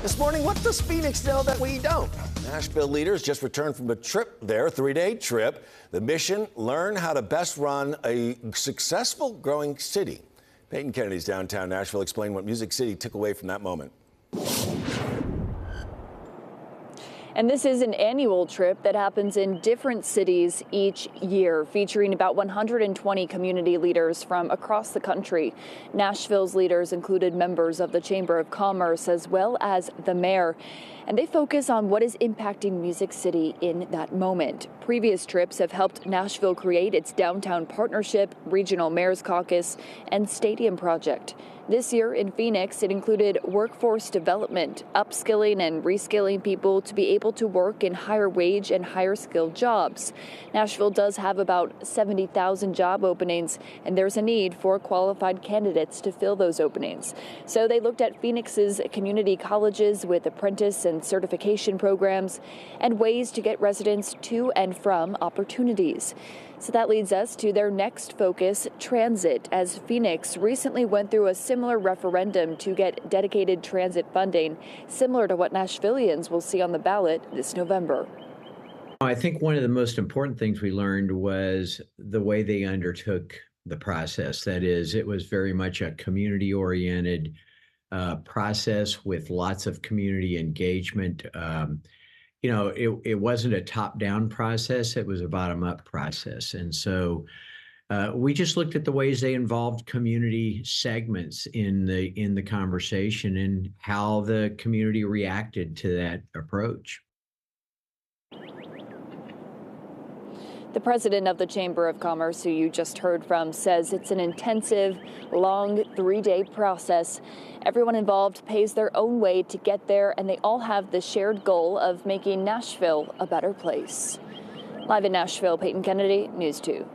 This morning, what does Phoenix know that we don't? Nashville leaders just returned from a trip there, a 3-day trip. The mission, learn how to best run a successful growing city. Peyton Kennedy's downtown Nashville explained what Music City took away from that moment. And this is an annual trip that happens in different cities each year, featuring about 120 community leaders from across the country. Nashville's leaders included members of the Chamber of Commerce as well as the mayor. And they focus on what is impacting Music City in that moment. Previous trips have helped Nashville create its downtown partnership, regional mayor's caucus, and stadium project. This year in Phoenix, it included workforce development, upskilling and reskilling people to be able to work in higher wage and higher skilled jobs. Nashville does have about 70,000 job openings, and there's a need for qualified candidates to fill those openings. So they looked at Phoenix's community colleges with apprentice and certification programs and ways to get residents to and from opportunities. So that leads us to their next focus, transit, as Phoenix recently went through a similar referendum to get dedicated transit funding, similar to what Nashvillians will see on the ballot this November. I think one of the most important things we learned was the way they undertook the process. That is, it was very much a community-oriented process with lots of community engagement. It wasn't a top-down process, it was a bottom-up process. And so we just looked at the ways they involved community segments in the conversation and how the community reacted to that approach. The president of the Chamber of Commerce, who you just heard from, says it's an intensive, long 3-day process. Everyone involved pays their own way to get there, and they all have the shared goal of making Nashville a better place. Live in Nashville, Peyton Kennedy, News 2.